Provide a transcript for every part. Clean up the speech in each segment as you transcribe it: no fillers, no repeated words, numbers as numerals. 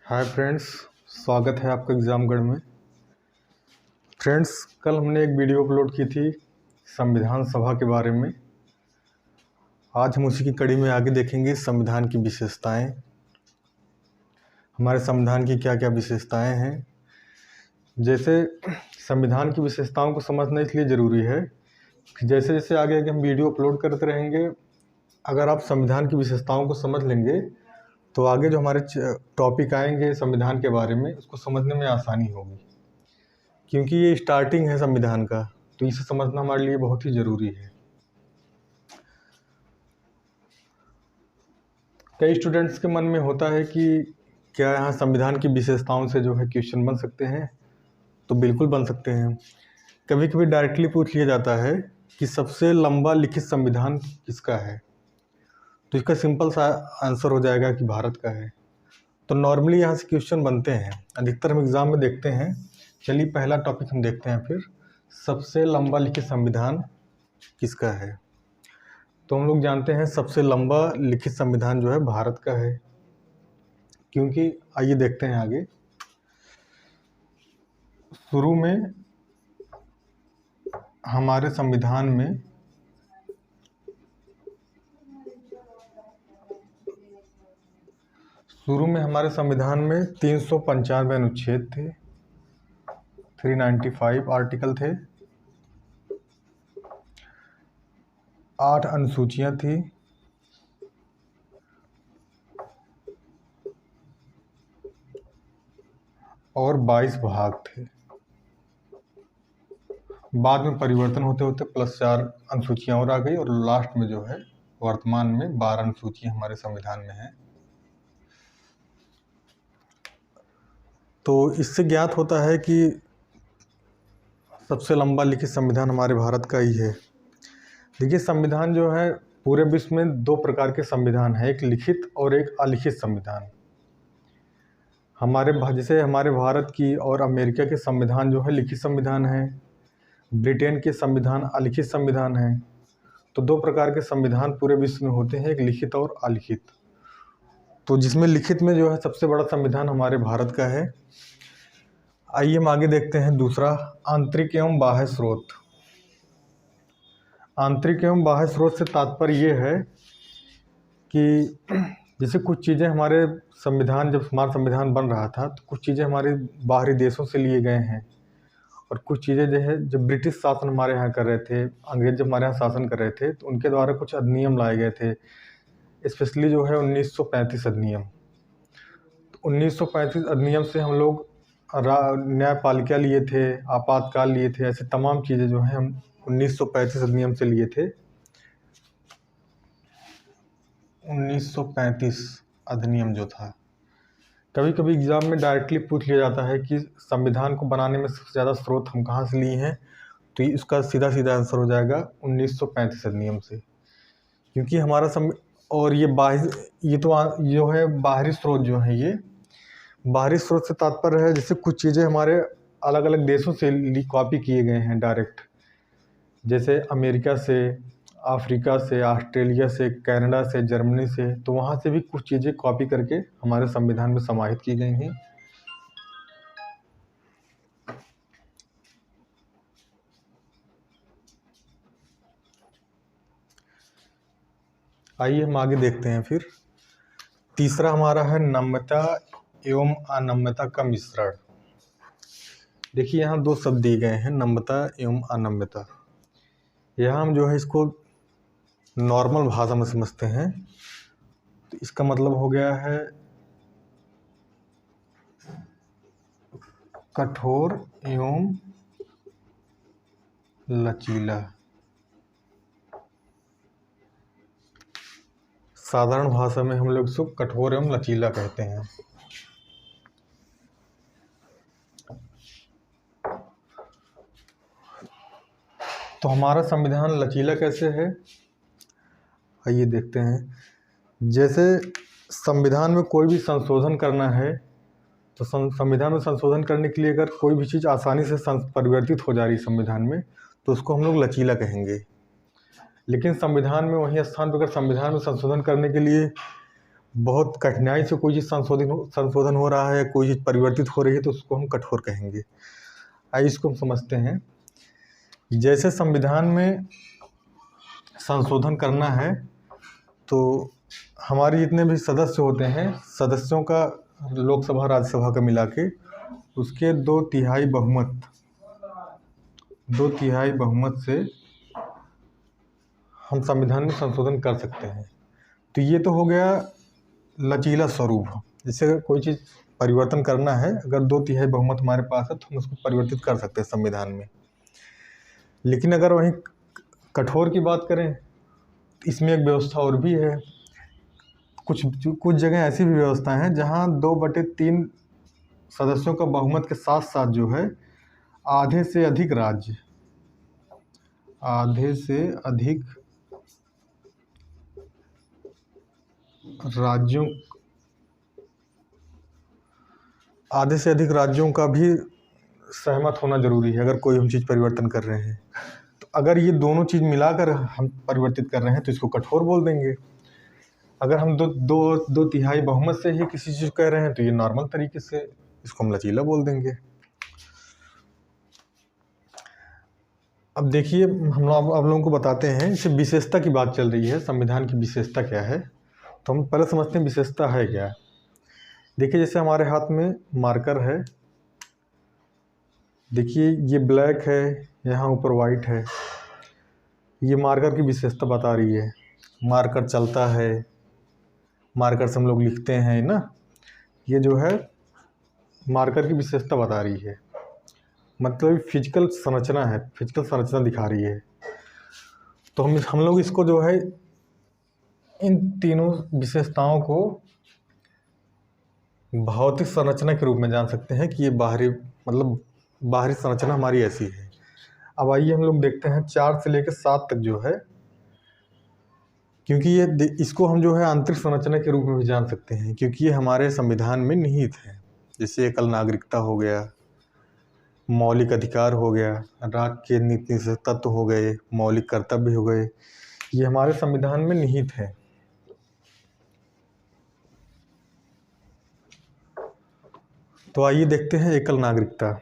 Hi friends, स्वागत है आपका एग्ज़ामगढ़ में। फ्रेंड्स, कल हमने एक वीडियो अपलोड की थी संविधान सभा के बारे में। आज हम उसी की कड़ी में आगे देखेंगे संविधान की विशेषताएं। हमारे संविधान की क्या क्या विशेषताएं हैं। जैसे संविधान की विशेषताओं को समझना इसलिए ज़रूरी है कि जैसे जैसे आगे आगे हम वीडियो अपलोड करते रहेंगे, अगर आप संविधान की विशेषताओं को समझ लेंगे तो आगे जो हमारे टॉपिक आएंगे संविधान के बारे में, उसको समझने में आसानी होगी। क्योंकि ये स्टार्टिंग है संविधान का, तो इसे समझना हमारे लिए बहुत ही ज़रूरी है। कई स्टूडेंट्स के मन में होता है कि क्या यहाँ संविधान की विशेषताओं से जो है क्वेश्चन बन सकते हैं, तो बिल्कुल बन सकते हैं। कभी कभी डायरेक्टली पूछ लिया जाता है कि सबसे लंबा लिखित संविधान किसका है, तो इसका सिंपल सा आंसर हो जाएगा कि भारत का है। तो नॉर्मली यहाँ से क्वेश्चन बनते हैं, अधिकतर हम एग्ज़ाम में देखते हैं। चलिए पहला टॉपिक हम देखते हैं फिर, सबसे लंबा लिखित संविधान किसका है। तो हम लोग जानते हैं सबसे लंबा लिखित संविधान जो है भारत का है। क्योंकि आइए देखते हैं आगे। शुरू में हमारे संविधान में शुरू में हमारे संविधान में 395 अनुच्छेद थे, 395 आर्टिकल थे, 8 अनुसूचियां थी, और 22 भाग थे। बाद में परिवर्तन होते होते +4 अनुसूचियां और आ गई, और लास्ट में जो है वर्तमान में 12 अनुसूचियां हमारे संविधान में हैं। तो इससे ज्ञात होता है कि सबसे लंबा लिखित संविधान हमारे भारत का ही है। देखिए, संविधान जो है पूरे विश्व में 2 प्रकार के संविधान हैं, एक लिखित और एक अलिखित संविधान। जैसे हमारे भारत की और अमेरिका के संविधान जो है लिखित संविधान है, ब्रिटेन के संविधान अलिखित संविधान है। तो 2 प्रकार के संविधान पूरे विश्व में होते हैं, एक लिखित और अलिखित। तो जिसमें लिखित में जो है सबसे बड़ा संविधान हमारे भारत का है। आइए हम आगे देखते हैं दूसरा, आंतरिक एवं बाह्य स्रोत। आंतरिक एवं बाह्य स्रोत से तात्पर्य ये है कि जैसे कुछ चीज़ें हमारे जब हमारा संविधान बन रहा था, तो कुछ चीज़ें हमारे बाहरी देशों से लिए गए हैं, और कुछ चीज़ें जो है जब ब्रिटिश शासन हमारे यहाँ कर रहे थे, अंग्रेज जब हमारे यहाँ शासन कर रहे थे, तो उनके द्वारा कुछ अधिनियम लाए गए थे, स्पेशली जो है 1935 अधिनियम। तो 1935 अधिनियम से हम लोग न्यायपालिका लिए थे, आपातकाल लिए थे, ऐसे तमाम चीज़ें जो हैं हम 1935 अधिनियम से लिए थे। 1935 अधिनियम जो था, कभी कभी एग्ज़ाम में डायरेक्टली पूछ लिया जाता है कि संविधान को बनाने में सबसे ज़्यादा स्रोत हम कहाँ से लिए हैं, तो इसका सीधा सीधा आंसर हो जाएगा 1935 अधिनियम से। क्योंकि हमारा और ये जो है बाहरी स्रोत जो है, ये बाहरी स्रोत से तात्पर्य है जैसे कुछ चीज़ें हमारे अलग अलग देशों से कॉपी किए गए हैं डायरेक्ट, जैसे अमेरिका से, अफ्रीका से, ऑस्ट्रेलिया से, कनाडा से, जर्मनी से। तो वहाँ से भी कुछ चीज़ें कॉपी करके हमारे संविधान में समाहित की गई हैं। आइए हम आगे देखते हैं फिर। तीसरा हमारा है नम्यता एवं अनम्यता का मिश्रण। देखिए, यहाँ 2 शब्द दिए गए हैं, नम्यता एवं अनम्यता। यहाँ हम जो है इसको नॉर्मल भाषा में समझते हैं, तो इसका मतलब हो गया है कठोर एवं लचीला। साधारण भाषा में हम लोग इसको कठोर एवं लचीला कहते हैं। तो हमारा संविधान लचीला कैसे है, आइए देखते हैं। जैसे संविधान में कोई भी संशोधन करना है, तो संविधान में संशोधन करने के लिए अगर कोई भी चीज़ आसानी से परिवर्तित हो जा रही है संविधान में, तो उसको हम लोग लचीला कहेंगे। लेकिन संविधान में वही स्थान पर अगर संविधान में संशोधन करने के लिए बहुत कठिनाई से कोई चीज़ संशोधन हो रहा है, कोई चीज़ परिवर्तित हो रही है, तो उसको हम कठोर कहेंगे। आइए इसको हम समझते हैं। जैसे संविधान में संशोधन करना है, तो हमारे जितने भी सदस्य होते हैं, सदस्यों का लोकसभा राज्यसभा का मिला के उसके 2/3 बहुमत से हम संविधान में संशोधन कर सकते हैं। तो ये तो हो गया लचीला स्वरूप। जैसे कोई चीज़ परिवर्तन करना है, अगर 2/3 बहुमत हमारे पास है तो हम उसको परिवर्तित कर सकते हैं संविधान में। लेकिन अगर वहीं कठोर की बात करें, इसमें एक व्यवस्था और भी है। कुछ जगह ऐसी भी व्यवस्था है जहाँ 2/3 सदस्यों का बहुमत के साथ साथ जो है आधे से अधिक राज्यों का भी सहमत होना जरूरी है अगर कोई हम चीज़ परिवर्तन कर रहे हैं। तो अगर ये दोनों चीज़ मिलाकर हम परिवर्तित कर रहे हैं तो इसको कठोर बोल देंगे। अगर हम 2/3 बहुमत से ही किसी चीज़ कह रहे हैं तो ये नॉर्मल तरीके से इसको हम लचीला बोल देंगे। अब देखिए, हम आप लोगों को बताते हैं, जैसे विशेषता की बात चल रही है, संविधान की विशेषता क्या है, तो हम पहले समझते हैं विशेषता है क्या। देखिए, जैसे हमारे हाथ में मार्कर है, देखिए ये ब्लैक है, यहाँ ऊपर वाइट है, ये मार्कर की विशेषता बता रही है। मार्कर चलता है, मार्कर से हम लोग लिखते हैं ना, ये जो है मार्कर की विशेषता बता रही है, मतलब फिजिकल संरचना दिखा रही है। तो हम लोग इसको जो है इन तीनों विशेषताओं को भौतिक संरचना के रूप में जान सकते हैं कि ये बाहरी संरचना हमारी ऐसी है। अब आइए हम लोग देखते हैं 4 से लेकर 7 तक जो है, क्योंकि इसको हम जो है आंतरिक संरचना के रूप में भी जान सकते हैं, क्योंकि ये हमारे संविधान में निहित है। जैसे एकल नागरिकता हो गया, मौलिक अधिकार हो गया, राज्य के नीति से तत्व हो गए, मौलिक कर्तव्य हो गए, ये हमारे संविधान में निहित है। तो आइए देखते हैं एकल नागरिकता।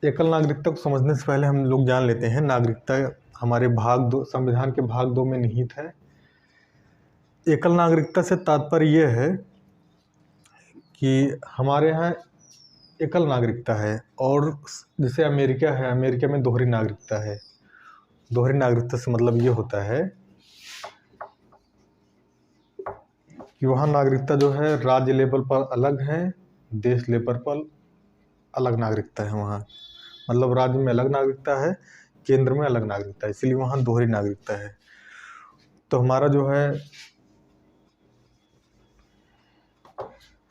एकल नागरिकता को समझने से पहले हम लोग जान लेते हैं नागरिकता हमारे संविधान के भाग 2 में निहित है। एकल नागरिकता से तात्पर्य यह है कि हमारे यहाँ एकल नागरिकता है, और जैसे अमेरिका है, अमेरिका में दोहरी नागरिकता है। दोहरी नागरिकता से मतलब ये होता है कि वहाँ नागरिकता जो है राज्य लेवल पर अलग है, देश लेवल पर अलग नागरिकता है वहाँ। मतलब राज्य में अलग नागरिकता है, केंद्र में अलग नागरिकता है, इसलिए वहाँ दोहरी नागरिकता है। तो हमारा जो है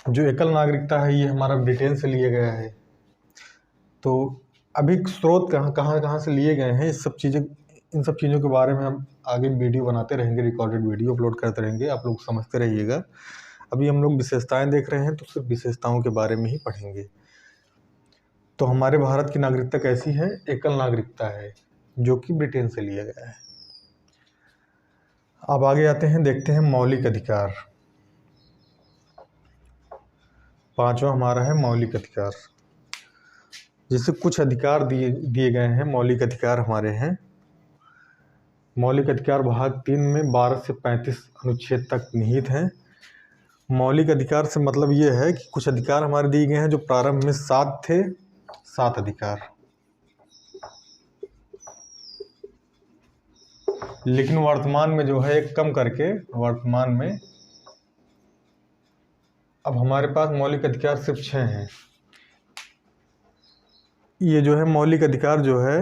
जो एकल नागरिकता है, ये हमारा ब्रिटेन से लिया गया है। तो अभी स्रोत कहाँ से लिए गए हैं, इन सब चीज़ों के बारे में हम आगे वीडियो बनाते रहेंगे, रिकॉर्डेड वीडियो अपलोड करते रहेंगे, आप लोग समझते रहिएगा। अभी हम लोग विशेषताएं देख रहे हैं, तो सिर्फ विशेषताओं के बारे में ही पढ़ेंगे। तो हमारे भारत की नागरिकता कैसी है? एकल नागरिकता है, जो कि ब्रिटेन से लिया गया है। अब आगे आते हैं, देखते हैं मौलिक अधिकार। 5वां हमारा है मौलिक अधिकार। जिससे कुछ अधिकार दिए गए हैं, मौलिक अधिकार हमारे हैं। मौलिक अधिकार भाग 3 में 12 से 35 अनुच्छेद तक निहित हैं। मौलिक अधिकार से मतलब ये है कि कुछ अधिकार हमारे दिए गए हैं जो प्रारंभ में 7 थे, 7 अधिकार, लेकिन वर्तमान में जो है एक कम करके वर्तमान में अब हमारे पास मौलिक अधिकार सिर्फ 6 हैं। ये जो है मौलिक अधिकार जो है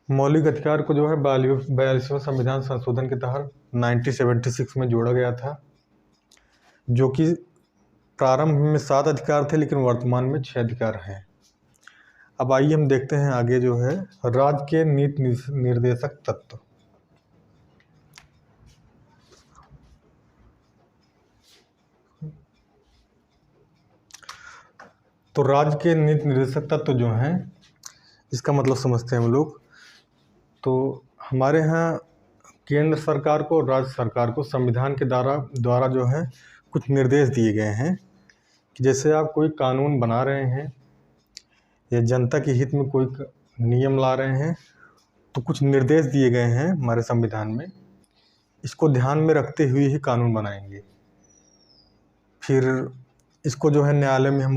मौलिक अधिकार को जो है 42वें संविधान संशोधन के तहत 1976 में जोड़ा गया था, जो कि प्रारंभ में 7 अधिकार थे, लेकिन वर्तमान में 6 अधिकार हैं। अब आइए हम देखते हैं आगे जो है राज्य के नीति निर्देशक तत्व। तो राज्य के नीति निर्देशक तत्व जो हैं, इसका मतलब समझते हैं हम लोग। तो हमारे यहाँ केंद्र सरकार को और राज्य सरकार को संविधान के द्वारा जो है कुछ निर्देश दिए गए हैं कि जैसे आप कोई कानून बना रहे हैं या जनता के हित में कोई नियम ला रहे हैं, तो कुछ निर्देश दिए गए हैं हमारे संविधान में, इसको ध्यान में रखते हुए ही कानून बनाएंगे। फिर इसको जो है न्यायालय में हम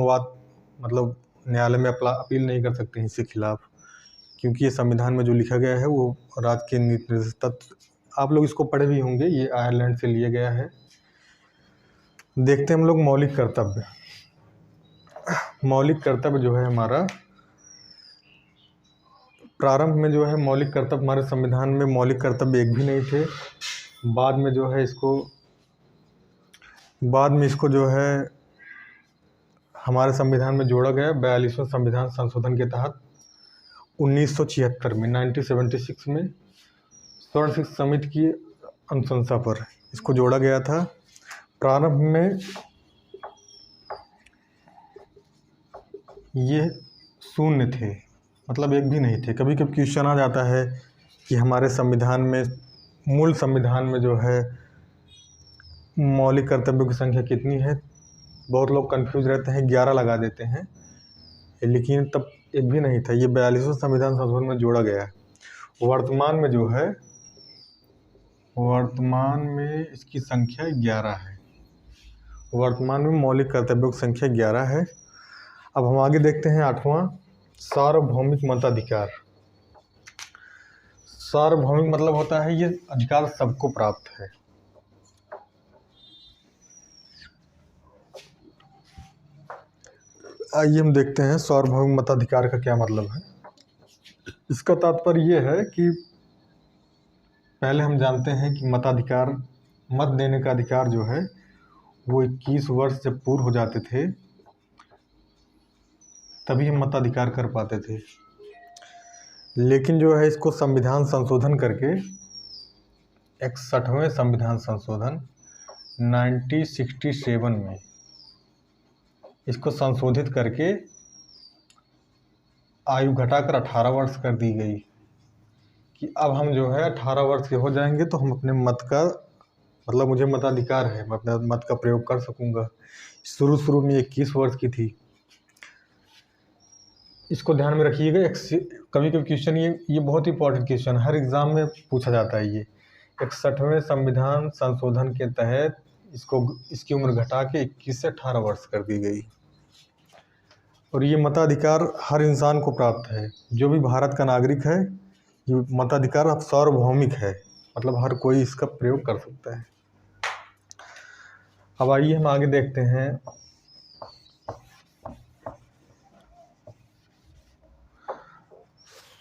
न्यायालय में अपील नहीं कर सकते हैं इसके खिलाफ, क्योंकि ये संविधान में जो लिखा गया है वो राज्य के नीति निर्देशक तत्व, आप लोग इसको पढ़े भी होंगे, ये आयरलैंड से लिया गया है। देखते हैं हम लोग मौलिक कर्तव्य। मौलिक कर्तव्य जो है हमारा, प्रारंभ में जो है मौलिक कर्तव्य हमारे संविधान में मौलिक कर्तव्य एक भी नहीं थे। बाद में इसको जो है हमारे संविधान में जोड़ा गया 42वें संविधान संशोधन के तहत 1976 में 1976 में स्वर्ण शिक्षा समिति की अनुशंसा पर इसको जोड़ा गया था। प्रारंभ में ये शून्य थे, मतलब एक भी नहीं थे। कभी कभी क्वेश्चन आ जाता है कि हमारे संविधान में, मूल संविधान में जो है मौलिक कर्तव्यों की संख्या कितनी है। बहुत लोग कंफ्यूज रहते हैं, 11 लगा देते हैं, लेकिन तब एक भी नहीं था। ये 42वें संविधान संशोधन में जोड़ा गया है। वर्तमान में इसकी संख्या 11 है। वर्तमान में मौलिक कर्तव्यों की संख्या 11 है। अब हम आगे देखते हैं 8वां, सार्वभौमिक मताधिकार। सार्वभौमिक मतलब होता है ये अधिकार सबको प्राप्त है। आइए हम देखते हैं सार्वभौमिक मताधिकार का क्या मतलब है। इसका तात्पर्य ये है कि पहले हम जानते हैं कि मताधिकार, मत देने का अधिकार जो है वो 21 वर्ष जब पूर्ण हो जाते थे तभी हम मताधिकार कर पाते थे। लेकिन जो है इसको संविधान संशोधन करके 61वें संविधान संशोधन 1967 में इसको संशोधित करके आयु घटाकर 18 वर्ष कर दी गई कि अब हम जो है 18 वर्ष के हो जाएंगे तो हम अपने मत का, मतलब मुझे मताधिकार है, मैं अपने मत का प्रयोग कर सकूंगा। शुरू में 21 वर्ष की थी। इसको ध्यान में रखिएगा। कभी कभी क्वेश्चन, ये बहुत इंपॉर्टेंट क्वेश्चन, हर एग्ज़ाम में पूछा जाता है ये। 61वें संविधान संशोधन के तहत इसकी उम्र घटा के 21 से 18 वर्ष कर दी गई। और ये मताधिकार हर इंसान को प्राप्त है। जो भी भारत का नागरिक है, ये मताधिकार अब सार्वभौमिक है, मतलब हर कोई इसका प्रयोग कर सकता है। अब आइए हम आगे देखते हैं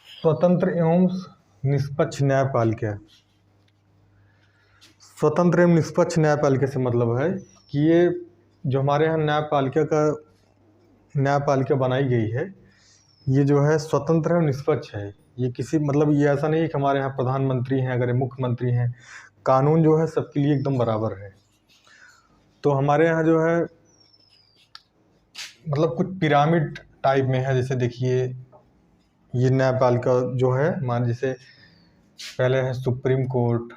स्वतंत्र एवं निष्पक्ष न्यायपालिका। स्वतंत्र एवं निष्पक्ष न्यायपालिका से मतलब है कि ये जो हमारे यहाँ न्यायपालिका बनाई गई है, ये जो है स्वतंत्र एवं निष्पक्ष है। ये किसी, मतलब ये ऐसा नहीं है कि हमारे यहाँ प्रधानमंत्री हैं, अगर मुख्यमंत्री हैं, कानून जो है सबके लिए एकदम बराबर है। तो हमारे यहाँ जो है मतलब कुछ पिरामिड टाइप में है। जैसे देखिए, ये न्यायपालिका जो है, मान जैसे पहले है सुप्रीम कोर्ट,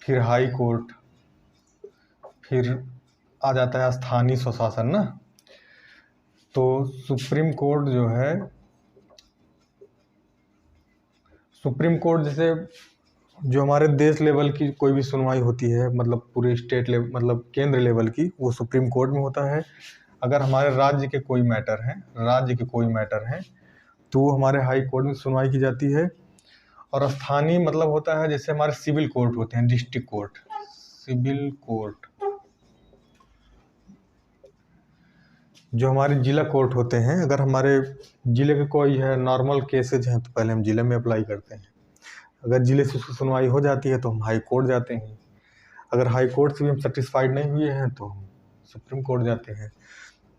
फिर हाई कोर्ट, फिर आ जाता है स्थानीय स्वशासन ना। तो सुप्रीम कोर्ट जो है, सुप्रीम कोर्ट जैसे जो हमारे देश लेवल की कोई भी सुनवाई होती है, मतलब पूरे स्टेट लेवल, मतलब केंद्र लेवल की, वो सुप्रीम कोर्ट में होता है। अगर हमारे राज्य के कोई मैटर हैं तो वो हमारे हाई कोर्ट में सुनवाई की जाती है। और स्थानीय मतलब होता है जैसे हमारे सिविल कोर्ट होते हैं, डिस्ट्रिक्ट कोर्ट, सिविल कोर्ट, जो हमारे जिला कोर्ट होते हैं। अगर हमारे जिले के कोई है नॉर्मल केसेज हैं तो पहले हम जिले में अप्लाई करते हैं। अगर जिले से सुनवाई हो जाती है तो हम हाई कोर्ट जाते हैं। अगर हाई कोर्ट से भी हम सेटिस्फाइड नहीं हुए हैं तो हम सुप्रीम कोर्ट जाते हैं।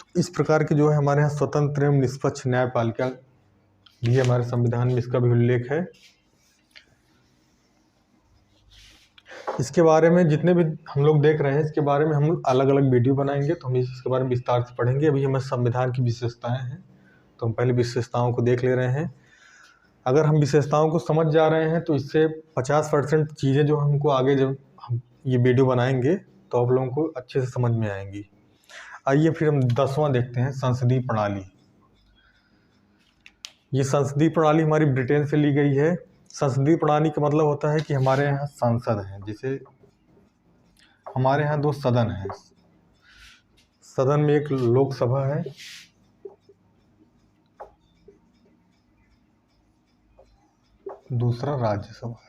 तो इस प्रकार के जो है हमारे यहाँ स्वतंत्र एवं निष्पक्ष न्यायपालिका भी हमारे संविधान में, इसका भी उल्लेख है। इसके बारे में जितने भी हम लोग देख रहे हैं, इसके बारे में हम अलग अलग वीडियो बनाएंगे, तो हम इसके बारे में विस्तार से पढ़ेंगे। अभी हमें संविधान की विशेषताएं हैं, तो हम पहले विशेषताओं को देख ले रहे हैं। अगर हम विशेषताओं को समझ जा रहे हैं तो इससे 50% चीज़ें जो हमको आगे जब हम ये वीडियो बनाएंगे तो आप लोगों को अच्छे से समझ में आएंगी। आइए फिर हम 10वां देखते हैं, संसदीय प्रणाली। ये संसदीय प्रणाली हमारी ब्रिटेन से ली गई है। संसदीय प्रणाली का मतलब होता है कि हमारे यहाँ संसद है, जैसे हमारे यहाँ 2 सदन हैं। सदन में एक लोकसभा है, दूसरा राज्यसभा है।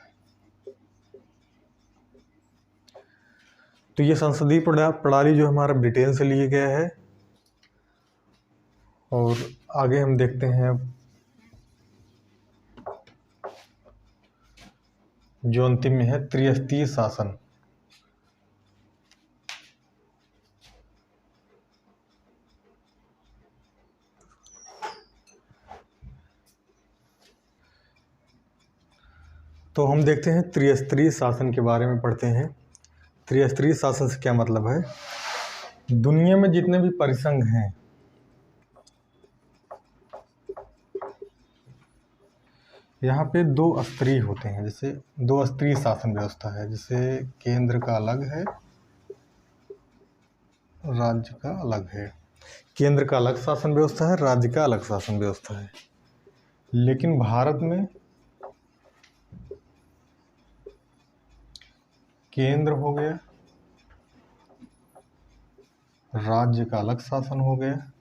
तो ये संसदीय प्रणाली जो हमारा ब्रिटेन से लिए गया है। और आगे हम देखते हैं जो अंतिम में है, त्रिस्तरीय शासन। तो हम देखते हैं त्रिस्तरीय शासन के बारे में पढ़ते हैं। त्रिस्तरीय शासन से क्या मतलब है? दुनिया में जितने भी परिसंघ हैं, यहाँ पे 2 स्तरीय होते हैं। जैसे 2 स्तरीय शासन व्यवस्था है, जैसे केंद्र का अलग है, राज्य का अलग है। केंद्र का अलग शासन व्यवस्था है, राज्य का अलग शासन व्यवस्था है। लेकिन भारत में केंद्र हो गया, राज्य का अलग शासन हो गया,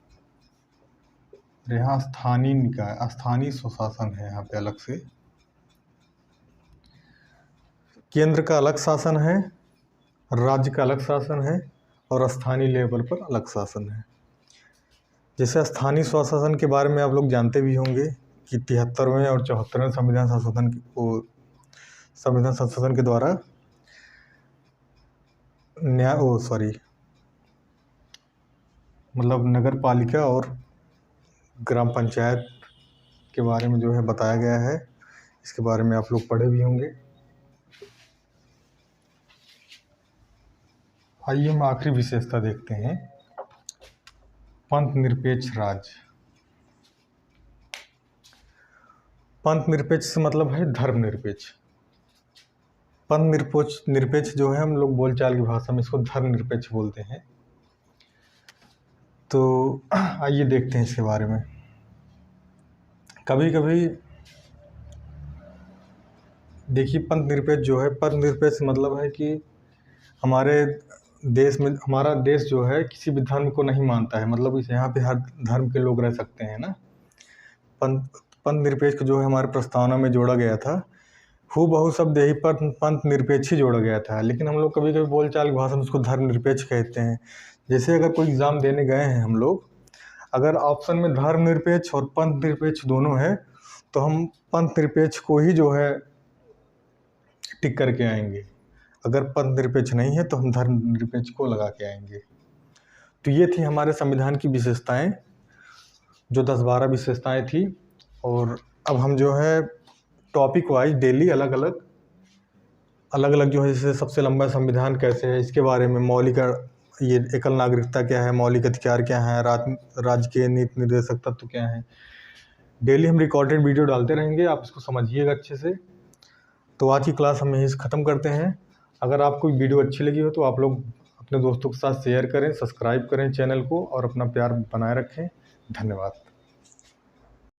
यहाँ स्थानीय निकाय, स्थानीय स्वशासन है यहाँ पे अलग से। केंद्र का अलग शासन है, राज्य का अलग शासन है, और स्थानीय लेवल पर अलग शासन है। जैसे स्थानीय स्वशासन के बारे में आप लोग जानते भी होंगे कि 73वें और 74वें संविधान संशोधन के द्वारा मतलब नगर पालिका और ग्राम पंचायत के बारे में जो है बताया गया है। इसके बारे में आप लोग पढ़े भी होंगे। आइए हम आखिरी विशेषता देखते हैं, पंथ निरपेक्ष राज्य। पंथ निरपेक्ष से मतलब है धर्मनिरपेक्ष। पंथ निरपेक्ष जो है, हम लोग बोलचाल की भाषा में इसको धर्मनिरपेक्ष बोलते हैं। तो आइए देखते हैं इसके बारे में। कभी कभी देखिए, पंथ निरपेक्ष जो है, पंथ निरपेक्ष मतलब है कि हमारे देश में, हमारा देश जो है किसी भी धर्म को नहीं मानता है, मतलब इस यहाँ पे हर धर्म के लोग रह सकते हैं ना। पंथ निरपेक्ष जो है हमारे प्रस्तावना में जोड़ा गया था, हूबहू शब्द यही पंथ निरपेक्ष ही जोड़ा गया था। लेकिन हम लोग कभी कभी बोलचाल की भाषा में उसको धर्म निरपेक्ष कहते हैं। जैसे अगर कोई एग्ज़ाम देने गए हैं हम लोग, अगर ऑप्शन में धर्म निरपेक्ष और पंथ निरपेक्ष दोनों है, तो हम पंथ निरपेक्ष को ही जो है टिक करके आएंगे। अगर पंथ निरपेक्ष नहीं है तो हम धर्म निरपेक्ष को लगा के आएंगे। तो ये थी हमारे संविधान की विशेषताएं, जो 10-12 विशेषताएं थी। और अब हम जो है टॉपिक वाइज डेली अलग अलग जो है, जैसे सबसे लंबा संविधान कैसे है, इसके बारे में, मौलिक ये एकल नागरिकता क्या है, मौलिक अधिकार क्या है, राज्य के नीति निर्देशक तत्व क्या है, डेली हम रिकॉर्डेड वीडियो डालते रहेंगे। आप इसको समझिएगा अच्छे से। तो आज की क्लास हम यहीं से ख़त्म करते हैं। अगर आपको वीडियो अच्छी लगी हो तो आप लोग अपने दोस्तों के साथ शेयर करें, सब्सक्राइब करें चैनल को और अपना प्यार बनाए रखें। धन्यवाद।